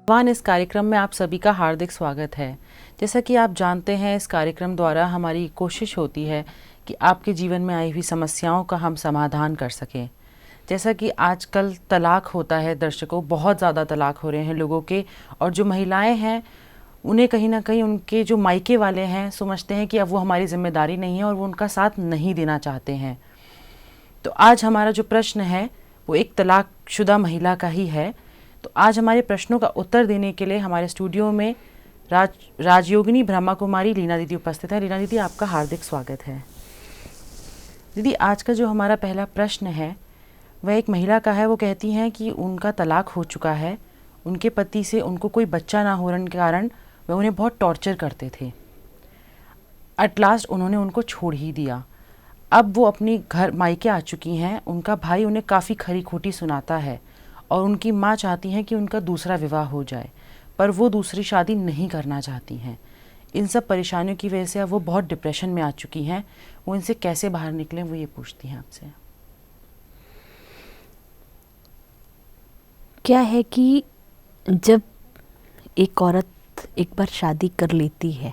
वान इस कार्यक्रम में आप सभी का हार्दिक स्वागत है। जैसा कि आप जानते हैं, इस कार्यक्रम द्वारा हमारी कोशिश होती है कि आपके जीवन में आई हुई समस्याओं का हम समाधान कर सकें। जैसा कि आजकल तलाक होता है, दर्शकों, बहुत ज़्यादा तलाक हो रहे हैं लोगों के, और जो महिलाएं हैं उन्हें कहीं ना कहीं उनके जो मायके वाले हैं समझते हैं कि अब वो हमारी जिम्मेदारी नहीं है और वो उनका साथ नहीं देना चाहते हैं। तो आज हमारा जो प्रश्न है वो एक तलाकशुदा महिला का ही है। तो आज हमारे प्रश्नों का उत्तर देने के लिए हमारे स्टूडियो में राजयोगिनी ब्रह्मा कुमारी लीना दीदी उपस्थित है। लीना दीदी, आपका हार्दिक स्वागत है। दीदी, आज का जो हमारा पहला प्रश्न है वह एक महिला का है। वो कहती हैं कि उनका तलाक हो चुका है, उनके पति से उनको कोई बच्चा ना होने के कारण वह उन्हें बहुत टॉर्चर करते थे। एट लास्ट उन्होंने उनको छोड़ ही दिया। अब वो अपनी घर मायके आ चुकी हैं। उनका भाई उन्हें काफ़ी खरी खोटी सुनाता है और उनकी माँ चाहती हैं कि उनका दूसरा विवाह हो जाए, पर वो दूसरी शादी नहीं करना चाहती हैं। इन सब परेशानियों की वजह से अब वो बहुत डिप्रेशन में आ चुकी हैं। वो इनसे कैसे बाहर निकलें, वो ये पूछती हैं आपसे। क्या है कि जब एक औरत एक बार शादी कर लेती है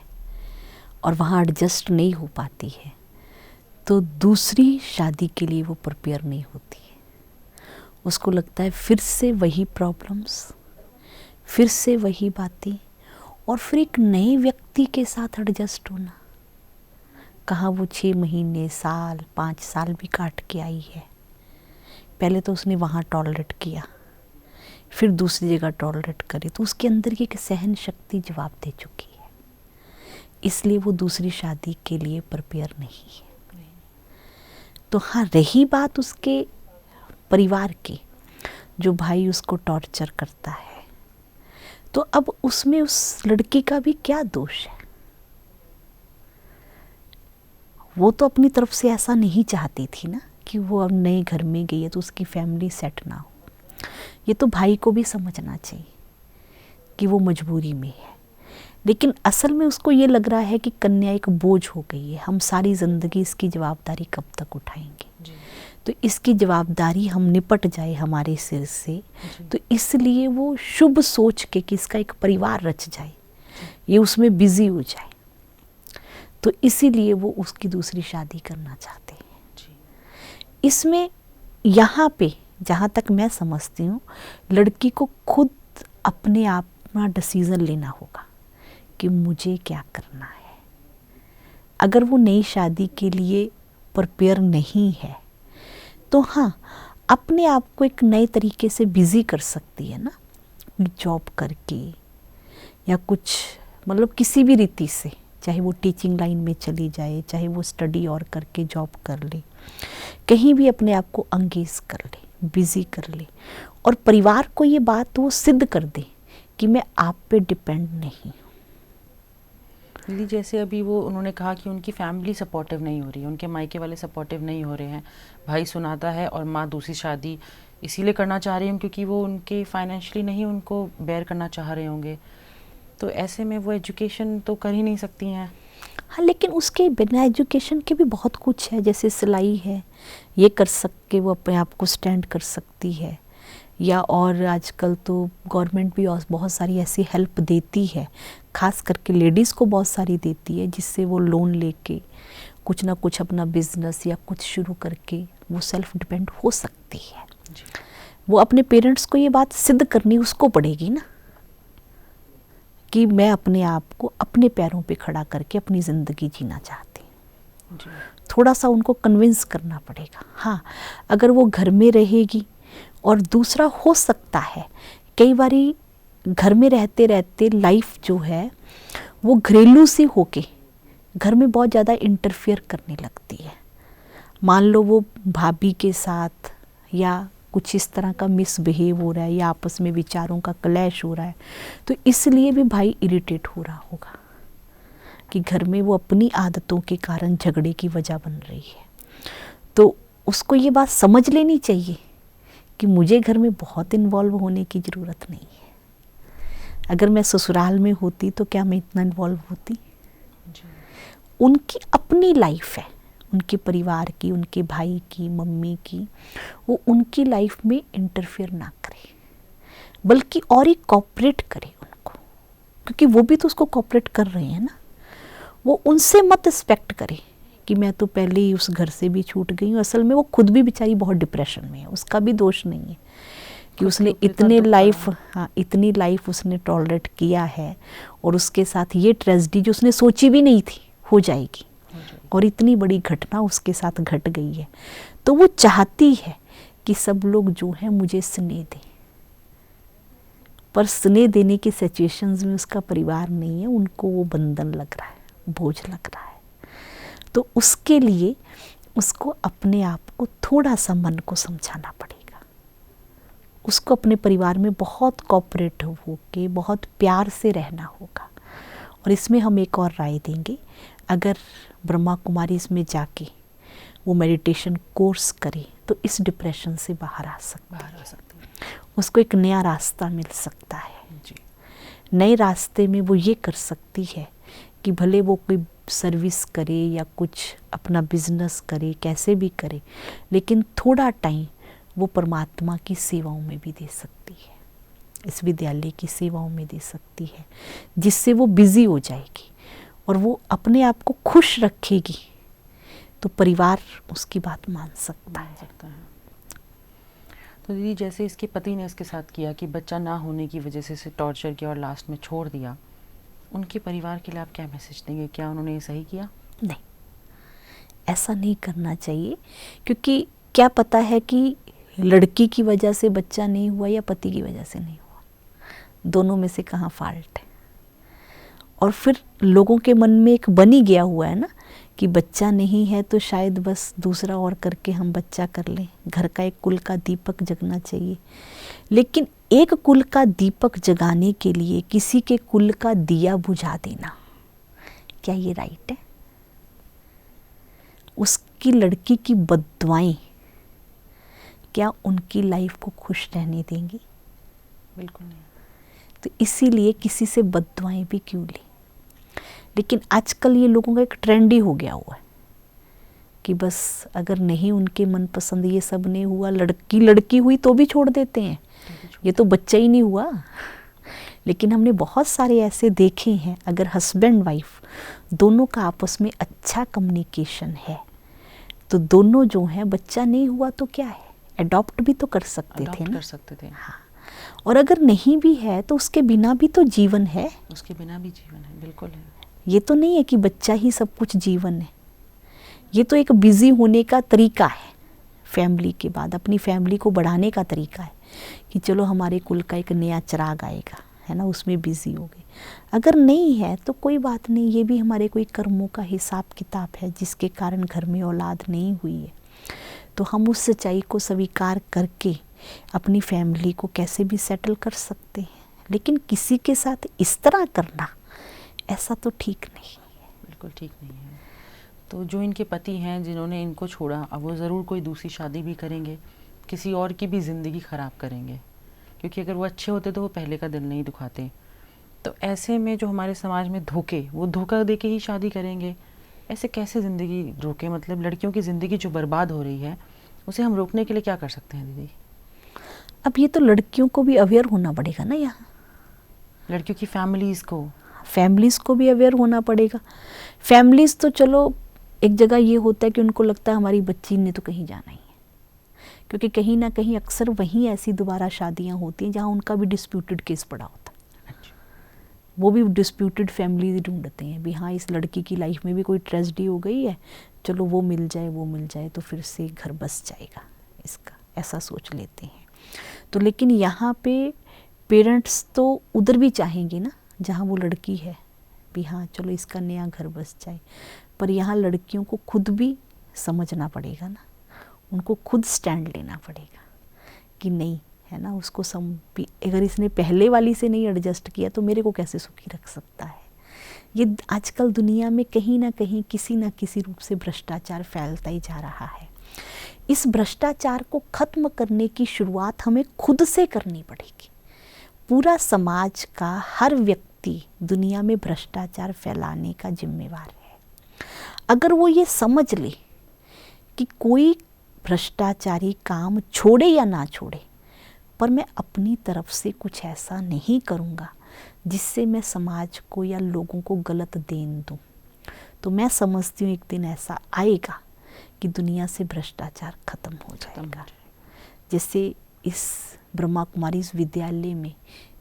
और वहाँ एडजस्ट नहीं हो पाती है तो दूसरी शादी के लिए वो प्रिपेयर नहीं होती है। उसको लगता है फिर से वही प्रॉब्लम्स, फिर से वही बातें, और फिर एक नए व्यक्ति के साथ एडजस्ट होना। कहाँ वो 6 महीने, साल, 5 साल भी काट के आई है। पहले तो उसने वहाँ टॉलरेट किया, फिर दूसरी जगह टॉलरेट करे, तो उसके अंदर की एक सहन शक्ति जवाब दे चुकी है। इसलिए वो दूसरी शादी के लिए प्रिपेयर नहीं है। तो हाँ, रही बात उसके परिवार की, जो भाई उसको टॉर्चर करता है, तो अब उसमें उस लड़की का भी क्या दोष है? वो तो अपनी तरफ से ऐसा नहीं चाहती थी ना कि वो अब नए घर में गई है तो उसकी फैमिली सेट ना हो। ये तो भाई को भी समझना चाहिए कि वो मजबूरी में है। लेकिन असल में उसको ये लग रहा है कि कन्या एक बोझ हो गई है, हम सारी ज़िंदगी इसकी जवाबदारी कब तक उठाएंगे, तो इसकी जवाबदारी हम निपट जाए हमारे सिर से। तो इसलिए वो शुभ सोच के कि इसका एक परिवार रच जाए, ये उसमें बिजी हो जाए, तो इसीलिए वो उसकी दूसरी शादी करना चाहते हैं। इसमें यहाँ पे जहाँ तक मैं समझती हूँ, लड़की को खुद अपने आप में डिसीज़न लेना होगा कि मुझे क्या करना है। अगर वो नई शादी के लिए प्रिपेयर नहीं है तो हाँ, अपने आप को एक नए तरीके से बिज़ी कर सकती है ना, जॉब करके या कुछ, मतलब किसी भी रीति से, चाहे वो टीचिंग लाइन में चली जाए, चाहे वो स्टडी और करके जॉब कर ले, कहीं भी अपने आप को अंगेज कर ले, बिज़ी कर ले, और परिवार को ये बात वो सिद्ध कर दे कि मैं आप पे डिपेंड नहीं हूँ। दीदी, जैसे अभी वो उन्होंने कहा कि उनकी फैमिली सपोर्टिव नहीं हो रही है, उनके मायके वाले सपोर्टिव नहीं हो रहे हैं, भाई सुनाता है और माँ दूसरी शादी इसीलिए करना चाह रही हूँ क्योंकि वो उनके फाइनेंशियली नहीं उनको बेयर करना चाह रहे होंगे। तो ऐसे में वो एजुकेशन तो कर ही नहीं सकती हैं। हाँ, लेकिन उसके बिना एजुकेशन के भी बहुत कुछ है, जैसे सिलाई है, ये कर सके वो अपने आप को स्टैंड कर सकती है। या और आजकल तो गवर्नमेंट भी बहुत सारी ऐसी हेल्प देती है, खास करके लेडीज़ को बहुत सारी देती है, जिससे वो लोन लेके कुछ ना कुछ अपना बिजनेस या कुछ शुरू करके वो सेल्फ डिपेंड हो सकती है। वो अपने पेरेंट्स को ये बात सिद्ध करनी उसको पड़ेगी ना कि मैं अपने आप को अपने पैरों पे खड़ा करके अपनी ज़िंदगी जीना चाहती हूँ। थोड़ा सा उनको कन्विंस करना पड़ेगा। हाँ, अगर वो घर में रहेगी, और दूसरा हो सकता है कई बारी घर में रहते रहते लाइफ जो है वो घरेलू सी होके घर में बहुत ज़्यादा इंटरफेयर करने लगती है। मान लो वो भाभी के साथ या कुछ इस तरह का मिसबिहेव हो रहा है या आपस में विचारों का क्लैश हो रहा है, तो इसलिए भी भाई इरिटेट हो रहा होगा कि घर में वो अपनी आदतों के कारण झगड़े की वजह बन रही है। तो उसको ये बात समझ लेनी चाहिए कि मुझे घर में बहुत इन्वॉल्व होने की ज़रूरत नहीं है। अगर मैं ससुराल में होती तो क्या मैं इतना इन्वॉल्व होती? उनकी अपनी लाइफ है, उनके परिवार की, उनके भाई की, मम्मी की, वो उनकी लाइफ में इंटरफेयर ना करे। बल्कि और ही कॉपरेट करे उनको, क्योंकि वो भी तो उसको कॉपरेट कर रहे हैं ना। वो उनसे मत एक्सपेक्ट करे कि मैं तो पहले ही उस घर से भी छूट गई हूँ। असल में वो खुद भी बेचारी बहुत डिप्रेशन में है, उसका भी दोष नहीं है कि उसने इतनी लाइफ उसने टॉलरेट किया है, और उसके साथ ये ट्रेजेडी जो उसने सोची भी नहीं थी हो जाएगी, और इतनी बड़ी घटना उसके साथ घट गई है। तो वो चाहती है कि सब लोग जो है मुझे स्नेह दें, पर स्नेह देने की सिचुएशंस में उसका परिवार नहीं है, उनको वो बंधन लग रहा है, बोझ लग रहा है। तो उसके लिए उसको अपने आप को थोड़ा सा मन को समझाना पड़ेगा, उसको अपने परिवार में बहुत कोऑपरेटिव होके बहुत प्यार से रहना होगा। और इसमें हम एक और राय देंगे, अगर ब्रह्मा कुमारी इसमें जाके वो मेडिटेशन कोर्स करे तो इस डिप्रेशन से बाहर आ सकते हैं, उसको एक नया रास्ता मिल सकता है जी। नए रास्ते में वो ये कर सकती है कि भले वो कोई सर्विस करे या कुछ अपना बिजनेस करे, कैसे भी करे, लेकिन थोड़ा टाइम वो परमात्मा की सेवाओं में भी दे सकती है, इस विद्यालय की सेवाओं में दे सकती है, जिससे वो बिजी हो जाएगी और वो अपने आप को खुश रखेगी, तो परिवार उसकी बात मान सकता है। तो दीदी, जैसे इसके पति ने इसके साथ किया कि बच्चा ना होने की वजह से इसे टॉर्चर किया और लास्ट में छोड़ दिया, उनके परिवार के लिए आप क्या मैसेज देंगे? क्या उन्होंने ये सही किया? नहीं, ऐसा नहीं करना चाहिए, क्योंकि क्या पता है कि लड़की की वजह से बच्चा नहीं हुआ या पति की वजह से नहीं हुआ, दोनों में से कहाँ फॉल्ट है। और फिर लोगों के मन में एक बनी गया हुआ है ना कि बच्चा नहीं है तो शायद बस दूसरा और करके हम बच्चा कर लें, घर का एक कुल का दीपक जगना चाहिए। लेकिन एक कुल का दीपक जगाने के लिए किसी के कुल का दिया बुझा देना, क्या ये राइट है? उसकी लड़की की बद्दुआएं क्या उनकी लाइफ को खुश रहने देंगी? बिल्कुल नहीं। तो इसीलिए किसी से बद्दुआएं भी क्यों ली। लेकिन आजकल ये लोगों का एक ट्रेंड ही हो गया हुआ है कि बस अगर नहीं उनके मनपसंद ये सब नहीं हुआ, लड़की हुई तो भी छोड़ देते हैं, ये तो बच्चा ही नहीं हुआ। लेकिन हमने बहुत सारे ऐसे देखे हैं, अगर हस्बैंड वाइफ दोनों का आपस में अच्छा कम्युनिकेशन है तो दोनों जो हैं, बच्चा नहीं हुआ तो क्या है, अडॉप्ट भी तो कर सकते थे ना। कर सकते थे। हाँ, और अगर नहीं भी है तो उसके बिना भी तो जीवन है, उसके बिना भी जीवन है, बिल्कुल है। ये तो नहीं है कि बच्चा ही सब कुछ जीवन है, ये तो एक बिजी होने का तरीका है, फैमिली के बाद अपनी फैमिली को बढ़ाने का तरीका है कि चलो हमारे कुल का एक नया चिराग आएगा, है ना, उसमें बिजी हो गए। अगर नहीं है तो कोई बात नहीं, ये भी हमारे कोई कर्मों का हिसाब किताब है जिसके कारण घर में औलाद नहीं हुई है। तो हम उस सच्चाई को स्वीकार करके अपनी फैमिली को कैसे भी सेटल कर सकते हैं, लेकिन किसी के साथ इस तरह करना ऐसा तो ठीक नहीं है, बिल्कुल ठीक नहीं है। तो जो इनके पति हैं जिन्होंने इनको छोड़ा, अब वो ज़रूर कोई दूसरी शादी भी करेंगे, किसी और की भी ज़िंदगी ख़राब करेंगे, क्योंकि अगर वो अच्छे होते तो वो पहले का दिल नहीं दुखाते। तो ऐसे में जो हमारे समाज में वो धोखा दे के ही शादी करेंगे, ऐसे कैसे ज़िंदगी रोके? मतलब लड़कियों की ज़िंदगी जो बर्बाद हो रही है उसे हम रोकने के लिए क्या कर सकते हैं दीदी? अब ये तो लड़कियों को भी अवेयर होना पड़ेगा ना, यहाँ लड़कियों की फैमिलीज़ को भी अवेयर होना पड़ेगा। फैमिलीज़ तो चलो एक जगह ये होता है कि उनको लगता है हमारी बच्ची ने तो कहीं जाना ही है, क्योंकि कहीं ना कहीं अक्सर वहीं ऐसी दोबारा शादियां होती हैं जहाँ उनका भी डिस्प्यूटेड केस पड़ा होता है। अच्छा। वो भी डिस्प्यूटेड फैमिली ढूंढते हैं भी, हाँ इस लड़की की लाइफ में भी कोई ट्रेजेडी हो गई है, चलो वो मिल जाए तो फिर से घर बस जाएगा इसका, ऐसा सोच लेते हैं। तो लेकिन यहाँ पे पेरेंट्स तो उधर भी चाहेंगे ना जहाँ वो लड़की है भी, हाँ चलो इसका नया घर बस जाए, पर यहाँ लड़कियों को खुद भी समझना पड़ेगा ना, उनको खुद स्टैंड लेना पड़ेगा कि नहीं, है ना, उसको अगर इसने पहले वाली से नहीं एडजस्ट किया तो मेरे को कैसे सुखी रख सकता है। ये आजकल दुनिया में कहीं ना कहीं किसी ना किसी रूप से भ्रष्टाचार फैलता ही जा रहा है। इस भ्रष्टाचार को खत्म करने की शुरुआत हमें खुद से करनी पड़ेगी। पूरा समाज का हर व्यक्ति दुनिया में भ्रष्टाचार फैलाने का जिम्मेवार है। अगर वो ये समझ ले कि कोई भ्रष्टाचारी काम छोड़े या ना छोड़े, पर मैं अपनी तरफ से कुछ ऐसा नहीं करूँगा जिससे मैं समाज को या लोगों को गलत देन दूँ, तो मैं समझती हूँ एक दिन ऐसा आएगा कि दुनिया से भ्रष्टाचार खत्म हो जाएगा। जैसे इस ब्रह्मा कुमारी विद्यालय में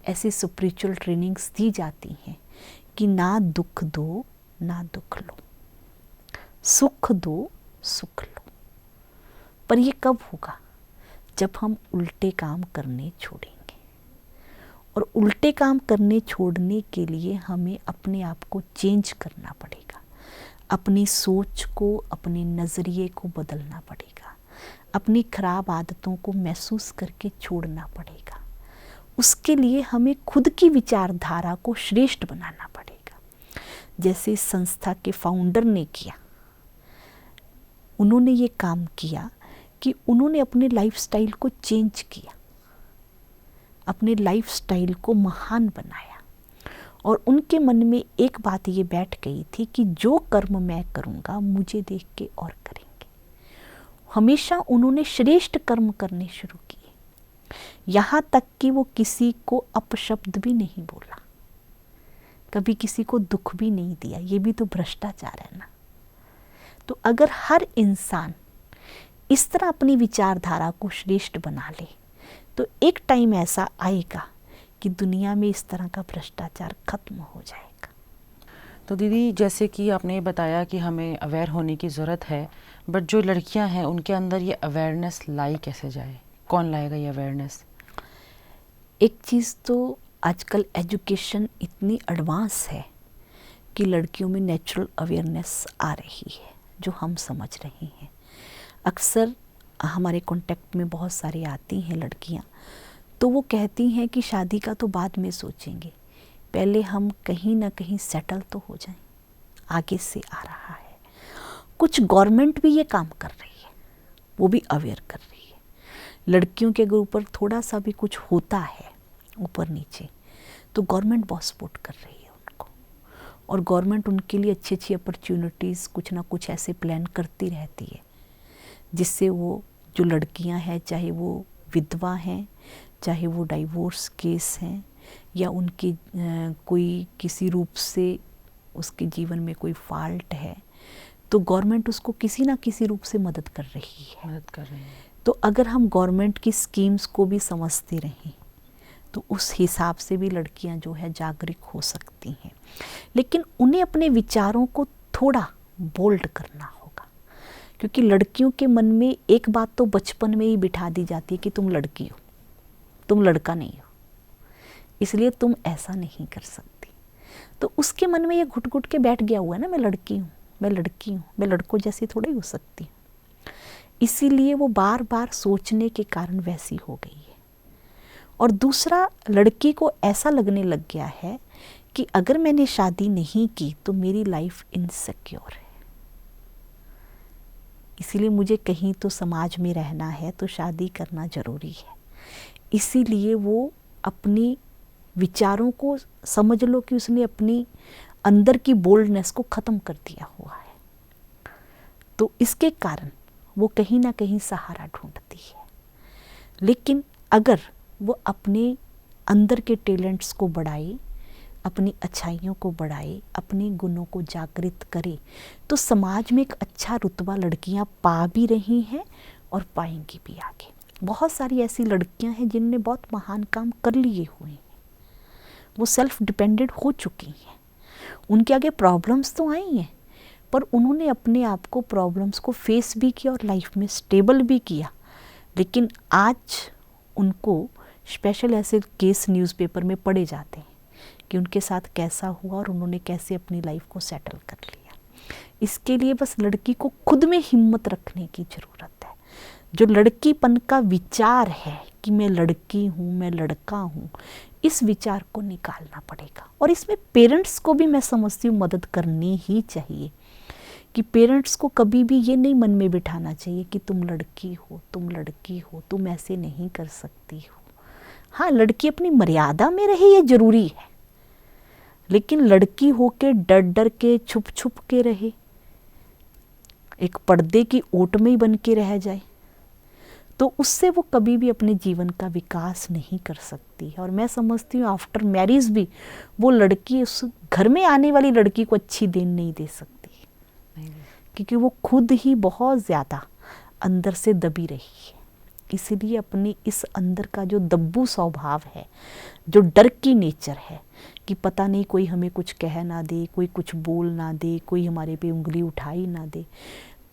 ऐसी स्पिरिचुअल ट्रेनिंग्स दी जाती हैं कि ना दुख दो ना दुख लो, सुख दो सुख लो। पर ये कब होगा? जब हम उल्टे काम करने छोड़ेंगे। और उल्टे काम करने छोड़ने के लिए हमें अपने आप को चेंज करना पड़ेगा, अपनी सोच को, अपने नज़रिए को बदलना पड़ेगा, अपनी खराब आदतों को महसूस करके छोड़ना पड़ेगा। उसके लिए हमें खुद की विचारधारा को श्रेष्ठ बनाना पड़ेगा। जैसे संस्था के फाउंडर ने किया, उन्होंने ये काम किया कि उन्होंने अपने लाइफस्टाइल को चेंज किया, अपने लाइफस्टाइल को महान बनाया। और उनके मन में एक बात ये बैठ गई थी कि जो कर्म मैं करूँगा मुझे देख के और करेंगे। हमेशा उन्होंने श्रेष्ठ कर्म करने शुरू किए, यहाँ तक कि वो किसी को अपशब्द भी नहीं बोला, कभी किसी को दुख भी नहीं दिया। ये भी तो भ्रष्टाचार है ना। तो अगर हर इंसान इस तरह अपनी विचारधारा को श्रेष्ठ बना ले तो एक टाइम ऐसा आएगा कि दुनिया में इस तरह का भ्रष्टाचार खत्म हो जाएगा। तो दीदी, जैसे कि आपने बताया कि हमें अवेयर होने की ज़रूरत है, बट जो लड़कियां हैं उनके अंदर ये अवेयरनेस लाई कैसे जाए? कौन लाएगा ये अवेयरनेस? एक चीज़ तो आजकल एजुकेशन इतनी एडवांस है कि लड़कियों में नेचुरल अवेयरनेस आ रही है, जो हम समझ रहे हैं। अक्सर हमारे कांटेक्ट में बहुत सारी आती हैं लड़कियां, तो वो कहती हैं कि शादी का तो बाद में सोचेंगे, पहले हम कहीं ना कहीं सेटल तो हो जाएं, आगे से आ रहा है। कुछ गवर्नमेंट भी ये काम कर रही है, वो भी अवेयर कर रही है। लड़कियों के ऊपर थोड़ा सा भी कुछ होता है ऊपर नीचे तो गवर्नमेंट बहुत सपोर्ट कर रही है उनको, और गवर्नमेंट उनके लिए अच्छी अच्छी अपॉर्चुनिटीज़ कुछ ना कुछ ऐसे प्लान करती रहती है जिससे वो जो लड़कियां हैं, चाहे वो विधवा हैं, चाहे वो डाइवोर्स केस हैं, या उनकी कोई किसी रूप से उसके जीवन में कोई फॉल्ट है, तो गवर्नमेंट उसको किसी ना किसी रूप से मदद कर रही है। तो अगर हम गवर्नमेंट की स्कीम्स को भी समझते रहें तो उस हिसाब से भी लड़कियां जो है जागरूक हो सकती हैं। लेकिन उन्हें अपने विचारों को थोड़ा बोल्ड करना होगा, क्योंकि लड़कियों के मन में एक बात तो बचपन में ही बिठा दी जाती है कि तुम लड़की हो, तुम लड़का नहीं हो, इसलिए तुम ऐसा नहीं कर सकती। तो उसके मन में ये घुट घुट के बैठ गया हुआ है ना, मैं लड़की हूँ, मैं लड़की हूँ, मैं लड़कों जैसी थोड़ी हो सकती हूँ। इसीलिए वो बार बार सोचने के कारण वैसी हो गई है। और दूसरा, लड़की को ऐसा लगने लग गया है कि अगर मैंने शादी नहीं की तो मेरी लाइफ इनसिक्योर है, इसीलिए मुझे कहीं तो समाज में रहना है तो शादी करना ज़रूरी है। इसीलिए वो अपनी विचारों को, समझ लो कि उसने अपनी अंदर की बोल्डनेस को ख़त्म कर दिया हुआ है। तो इसके कारण वो कहीं ना कहीं सहारा ढूंढती है। लेकिन अगर वो अपने अंदर के टैलेंट्स को बढ़ाए, अपनी अच्छाइयों को बढ़ाए, अपने गुणों को जागृत करे, तो समाज में एक अच्छा रुतबा लड़कियां पा भी रही हैं और पाएंगी भी आगे। बहुत सारी ऐसी लड़कियां हैं जिनने बहुत महान काम कर लिए हुए हैं, वो सेल्फ डिपेंडेंट हो चुकी हैं। उनके आगे प्रॉब्लम्स तो आई हैं, पर उन्होंने अपने आप को प्रॉब्लम्स को फेस भी किया और लाइफ में स्टेबल भी किया। लेकिन आज उनको स्पेशल ऐसे केस न्यूज़पेपर में पढ़े जाते हैं कि उनके साथ कैसा हुआ और उन्होंने कैसे अपनी लाइफ को सेटल कर लिया। इसके लिए बस लड़की को खुद में हिम्मत रखने की ज़रूरत है। जो लड़कीपन का विचार है कि मैं लड़की हूँ, मैं लड़का हूँ, इस विचार को निकालना पड़ेगा। और इसमें पेरेंट्स को भी मैं समझती हूँ मदद करनी ही चाहिए, कि पेरेंट्स को कभी भी ये नहीं मन में बिठाना चाहिए कि तुम लड़की हो, तुम लड़की हो, तुम ऐसे नहीं कर सकती हो। हाँ, लड़की अपनी मर्यादा में रहे ये ज़रूरी है, लेकिन लड़की हो के डर डर के, छुप छुप के रहे, एक पर्दे की ओट में ही बन के रह जाए, तो उससे वो कभी भी अपने जीवन का विकास नहीं कर सकती है। और मैं समझती हूँ आफ्टर मैरिज भी वो लड़की उस घर में आने वाली लड़की को अच्छी देन नहीं दे सकती, क्योंकि वो खुद ही बहुत ज़्यादा अंदर से दबी रही है। इसलिए अपने इस अंदर का जो दब्बू स्वभाव है, जो डर की नेचर है कि पता नहीं कोई हमें कुछ कह ना दे, कोई कुछ बोल ना दे, कोई हमारे पे उंगली उठाई ना दे,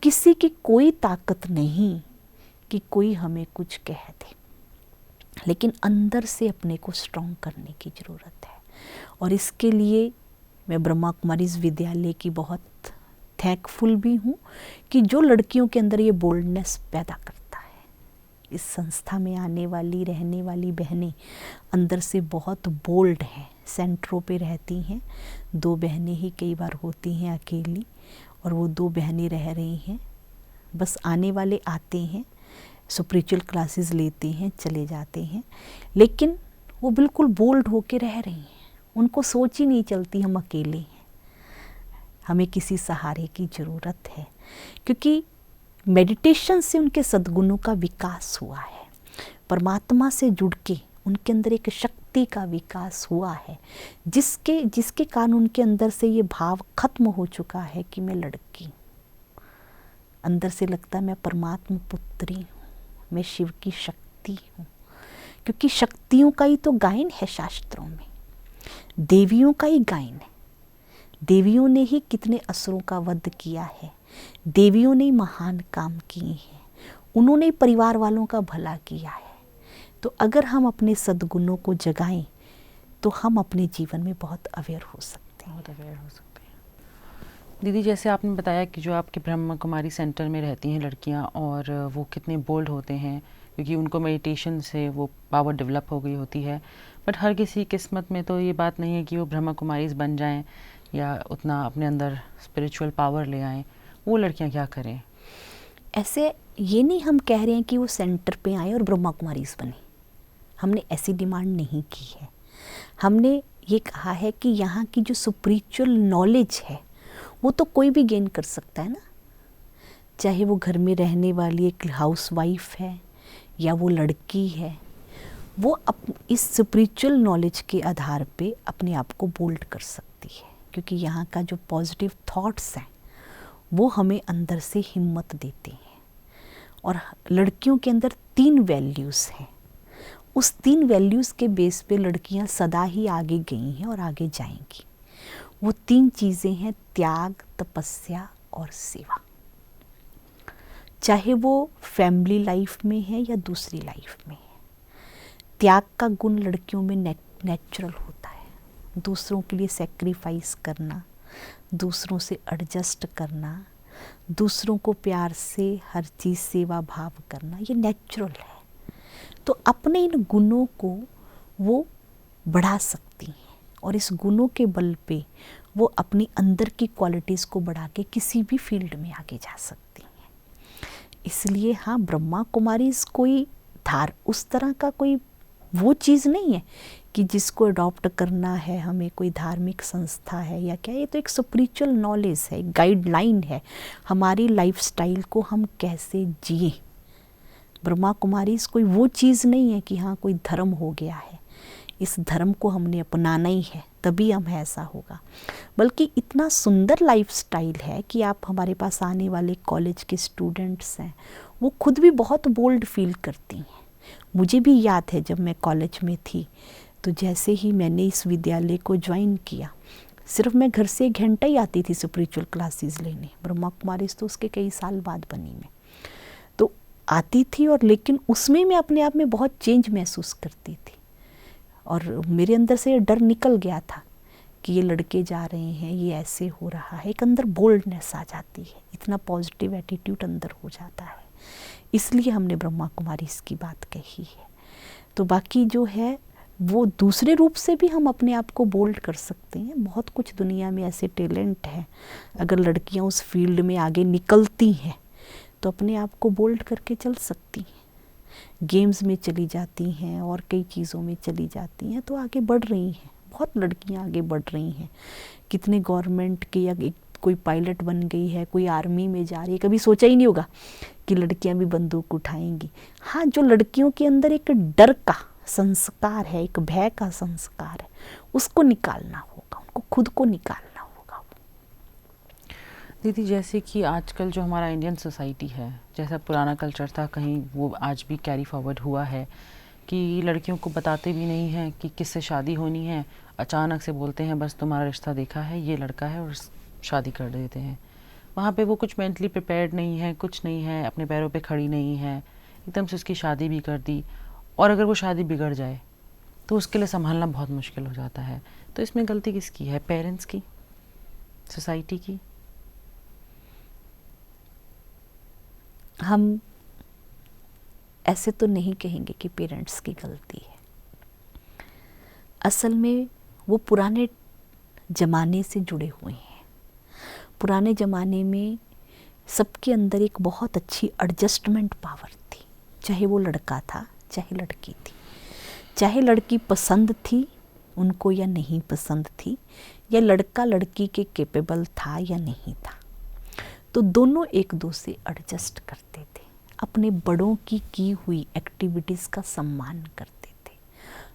किसी की कोई ताकत नहीं कि कोई हमें कुछ कह दे, लेकिन अंदर से अपने को स्ट्रॉन्ग करने की ज़रूरत है। और इसके लिए मैं ब्रह्मा कुमारीज़ विद्यालय की बहुत थैंकफुल भी हूँ कि जो लड़कियों के अंदर ये बोल्डनेस पैदा करता है। इस संस्था में आने वाली रहने वाली बहनें अंदर से बहुत बोल्ड हैं, सेंटरों पे रहती हैं। 2 बहनें ही कई बार होती हैं अकेली, और वो 2 बहनें रह रही हैं। बस आने वाले आते हैं, स्पिरिचुअल क्लासेस लेते हैं, चले जाते हैं, लेकिन वो बिल्कुल बोल्ड होके रह रही हैं। उनको सोच ही नहीं चलती हम अकेले हैं, हमें किसी सहारे की ज़रूरत है, क्योंकि मेडिटेशन से उनके सद्गुणों का विकास हुआ है। परमात्मा से जुड़ के उनके अंदर एक शक्ति का विकास हुआ है, जिसके कारण उनके अंदर से ये भाव खत्म हो चुका है कि मैं लड़की हूँ। अंदर से लगता है मैं परमात्मा पुत्री हूँ, मैं शिव की शक्ति हूँ, क्योंकि शक्तियों का ही तो गायन है शास्त्रों में, देवियों का ही गायन है। देवियों ने ही कितने असुरों का वध किया है, देवियों ने महान काम किए हैं, उन्होंने परिवार वालों का भला किया है। तो अगर हम अपने सद्गुणों को जगाएं तो हम अपने जीवन में बहुत अवेयर हो सकते हैं। दीदी, जैसे आपने बताया कि जो आपके ब्रह्मा कुमारी सेंटर में रहती हैं लड़कियां, और वो कितने बोल्ड होते हैं क्योंकि उनको मेडिटेशन से वो पावर डेवलप हो गई होती है। बट हर किसी किस्मत में तो ये बात नहीं है कि वो ब्रह्मा कुमारीज बन जाएं या उतना अपने अंदर स्पिरिचुअल पावर ले आएं। वो लड़कियां क्या करें? ऐसे ये नहीं हम कह रहे हैं कि वो सेंटर पे आए और ब्रह्मा कुमारीज बने, हमने ऐसी डिमांड नहीं की है। हमने ये कहा है कि यहाँ की जो स्पिरिचुअल नॉलेज है वो तो कोई भी गेन कर सकता है ना, चाहे वो घर में रहने वाली एक हाउसवाइफ है या वो लड़की है, वो इस स्पिरिचुअल नॉलेज के आधार पे अपने आप को बोल्ड कर सकती है। क्योंकि यहाँ का जो पॉजिटिव थॉट्स हैं वो हमें अंदर से हिम्मत देते हैं। और लड़कियों के अंदर 3 वैल्यूज़ हैं, उस 3 वैल्यूज़ के बेस पे लड़कियाँ सदा ही आगे गई हैं और आगे जाएंगी। वो 3 चीज़ें हैं त्याग, तपस्या और सेवा। चाहे वो फैमिली लाइफ में है या दूसरी लाइफ में है, त्याग का गुण लड़कियों में नेचुरल होता है। दूसरों के लिए सेक्रीफाइस करना, दूसरों से एडजस्ट करना, दूसरों को प्यार से हर चीज़ सेवा भाव करना, ये नेचुरल है। तो अपने इन गुणों को वो बढ़ा सकती हैं और इस गुणों के बल पे वो अपनी अंदर की क्वालिटीज़ को बढ़ा के किसी भी फील्ड में आगे जा सकती हैं। इसलिए हाँ, ब्रह्मा कुमारीज़ कोई उस तरह का कोई वो चीज़ नहीं है कि जिसको अडॉप्ट करना है हमें, कोई धार्मिक संस्था है या क्या। ये तो एक स्पिरिचुअल नॉलेज है, गाइडलाइन है हमारी लाइफस्टाइल को हम कैसे जिए। ब्रह्मा कुमारीज़ कोई वो चीज़ नहीं है कि हाँ कोई धर्म हो गया है, इस धर्म को हमने अपनाना ही है तभी हम ऐसा होगा। बल्कि इतना सुंदर लाइफस्टाइल है कि आप हमारे पास आने वाले कॉलेज के स्टूडेंट्स हैं, वो खुद भी बहुत बोल्ड फील करती हैं। मुझे भी याद है जब मैं कॉलेज में थी, तो जैसे ही मैंने इस विद्यालय को ज्वाइन किया, सिर्फ मैं घर से 1 घंटा ही आती थी स्पिरिचुअल क्लासेस लेने। ब्रह्मा कुमारीज़ तो उसके कई साल बाद बनी मैं, तो आती थी और लेकिन उसमें मैं अपने आप में बहुत चेंज महसूस करती थी। और मेरे अंदर से ये डर निकल गया था कि ये लड़के जा रहे हैं, ये ऐसे हो रहा है। एक अंदर बोल्डनेस आ जाती है, इतना पॉजिटिव एटीट्यूड अंदर हो जाता है। इसलिए हमने ब्रह्मा कुमारीज़ की बात कही है। तो बाकी जो है वो दूसरे रूप से भी हम अपने आप को बोल्ड कर सकते हैं। बहुत कुछ दुनिया में ऐसे टैलेंट हैं, अगर लड़कियां उस फील्ड में आगे निकलती हैं तो अपने आप को बोल्ड करके चल सकती हैं। गेम्स में चली जाती हैं और कई चीज़ों में चली जाती हैं तो आगे बढ़ रही हैं। बहुत लड़कियां आगे बढ़ रही हैं। कितने गवर्नमेंट के या कोई पायलट बन गई है, कोई आर्मी में जा रही है, कभी सोचा ही नहीं होगा कि लड़कियां भी बंदूक उठाएंगी। हाँ, जो लड़कियों के अंदर एक डर का संस्कार है, एक भय का संस्कार है, उसको निकालना होगा, उनको खुद को निकालना होगा। दीदी, जैसे कि आजकल जो हमारा इंडियन सोसाइटी है, जैसा पुराना कल्चर था, कहीं वो आज भी कैरी फॉरवर्ड हुआ है कि लड़कियों को बताते भी नहीं हैं कि किससे शादी होनी है, अचानक से बोलते हैं बस तुम्हारा रिश्ता देखा है, ये लड़का है, और शादी कर देते हैं। वहाँ पे वो कुछ मेंटली प्रिपेयर्ड नहीं है, कुछ नहीं है, अपने पैरों पे खड़ी नहीं है, एकदम से उसकी शादी भी कर दी, और अगर वो शादी बिगड़ जाए तो उसके लिए संभालना बहुत मुश्किल हो जाता है। तो इसमें गलती किसकी है? पेरेंट्स की, सोसाइटी की? हम ऐसे तो नहीं कहेंगे कि पेरेंट्स की गलती है। असल में वो पुराने ज़माने से जुड़े हुए हैं। पुराने ज़माने में सबके अंदर एक बहुत अच्छी एडजस्टमेंट पावर थी, चाहे वो लड़का था चाहे लड़की थी, चाहे लड़की पसंद थी उनको या नहीं पसंद थी, या लड़का लड़की के कैपेबल था या नहीं था, तो दोनों एक दूसरे एडजस्ट करते थे, अपने बड़ों की हुई एक्टिविटीज़ का सम्मान करते थे,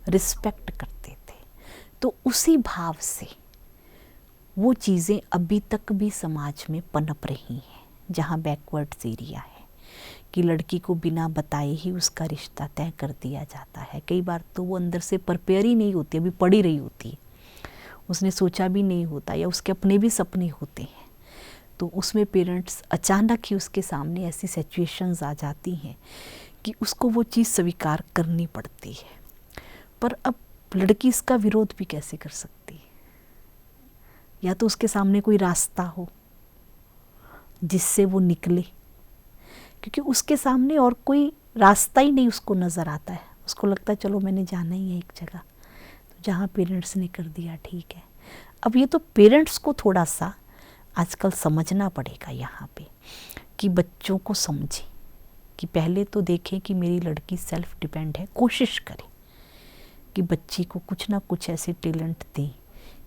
रिस्पेक्ट करते थे। तो उसी भाव से वो चीज़ें अभी तक भी समाज में पनप रही हैं, जहाँ बैकवर्ड्स एरिया है कि लड़की को बिना बताए ही उसका रिश्ता तय कर दिया जाता है। कई बार तो वो अंदर से प्रिपेयर ही नहीं होती, अभी पड़ी रही होती है, उसने सोचा भी नहीं होता, या उसके अपने भी सपने होते हैं, तो उसमें पेरेंट्स अचानक ही उसके सामने ऐसी सिचुएशंस आ जाती हैं कि उसको वो चीज़ स्वीकार करनी पड़ती है। पर अब लड़की इसका विरोध भी कैसे कर सकती है? या तो उसके सामने कोई रास्ता हो जिससे वो निकले, क्योंकि उसके सामने और कोई रास्ता ही नहीं उसको नज़र आता है। उसको लगता है चलो मैंने जाना ही है एक जगह, तो जहाँ पेरेंट्स ने कर दिया ठीक है। अब ये तो पेरेंट्स को थोड़ा सा आजकल समझना पड़ेगा यहाँ पे कि बच्चों को समझें कि पहले तो देखें कि मेरी लड़की सेल्फ डिपेंड है, कोशिश करें कि बच्ची को कुछ ना कुछ ऐसे टैलेंट दें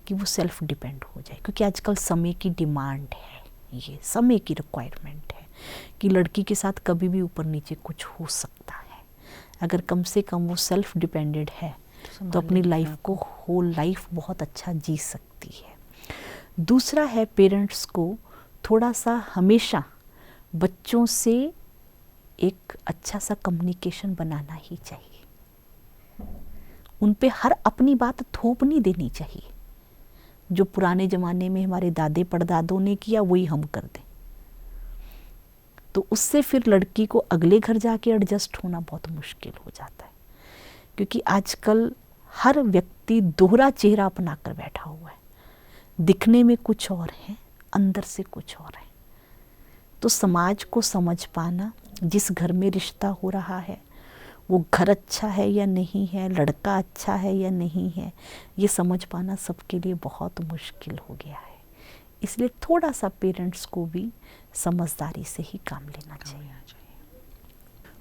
कि वो सेल्फ डिपेंड हो जाए, क्योंकि आजकल समय की डिमांड है, ये समय की रिक्वायरमेंट है कि लड़की के साथ कभी भी ऊपर नीचे कुछ हो सकता है। अगर कम से कम वो सेल्फ डिपेंडेंट है तो अपनी लाइफ को होल लाइफ बहुत अच्छा जी सकती है। दूसरा है, पेरेंट्स को थोड़ा सा हमेशा बच्चों से एक अच्छा सा कम्युनिकेशन बनाना ही चाहिए। उन पे हर अपनी बात थोप नहीं देनी चाहिए। जो पुराने ज़माने में हमारे दादे परदादों ने किया वही हम कर दें, तो उससे फिर लड़की को अगले घर जाके एडजस्ट होना बहुत मुश्किल हो जाता है, क्योंकि आजकल हर व्यक्ति दोहरा चेहरा अपना कर बैठा हुआ है, दिखने में कुछ और है, अंदर से कुछ और है। तो समाज को समझ पाना, जिस घर में रिश्ता हो रहा है वो घर अच्छा है या नहीं है, लड़का अच्छा है या नहीं है, ये समझ पाना सबके लिए बहुत मुश्किल हो गया है। इसलिए थोड़ा सा पेरेंट्स को भी समझदारी से ही काम लेना चाहिए।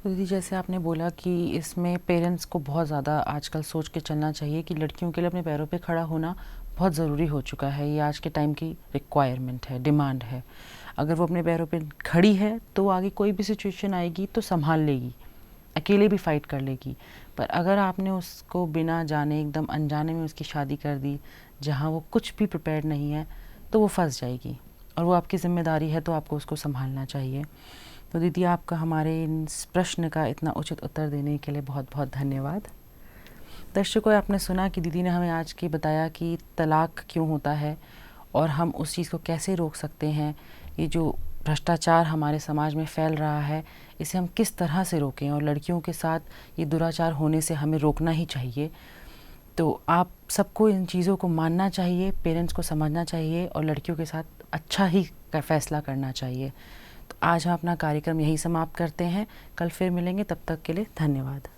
तो दीदी, जैसे आपने बोला कि इसमें पेरेंट्स को बहुत ज़्यादा आजकल सोच के चलना चाहिए कि लड़कियों के लिए अपने पैरों पे खड़ा होना बहुत ज़रूरी हो चुका है, ये आज के टाइम की रिक्वायरमेंट है, डिमांड है। अगर वो अपने पैरों पे खड़ी है तो आगे कोई भी सिचुएशन आएगी तो संभाल लेगी, अकेले भी फाइट कर लेगी। पर अगर आपने उसको बिना जाने, एकदम अनजाने में उसकी शादी कर दी, जहाँ वो कुछ भी प्रिपेयर्ड नहीं है, तो वो फंस जाएगी, और वो आपकी ज़िम्मेदारी है, तो आपको उसको संभालना चाहिए। तो दीदी, आपका हमारे इस प्रश्न का इतना उचित उत्तर देने के लिए बहुत बहुत धन्यवाद। दर्शकों, आपने सुना कि दीदी ने हमें आज के बताया कि तलाक क्यों होता है और हम उस चीज़ को कैसे रोक सकते हैं। ये जो भ्रष्टाचार हमारे समाज में फैल रहा है, इसे हम किस तरह से रोकें, और लड़कियों के साथ ये दुराचार होने से हमें रोकना ही चाहिए। तो आप सबको इन चीज़ों को मानना चाहिए, पेरेंट्स को समझना चाहिए, और लड़कियों के साथ अच्छा ही फैसला करना चाहिए। तो आज हम अपना कार्यक्रम यही समाप्त करते हैं। कल फिर मिलेंगे, तब तक के लिए धन्यवाद।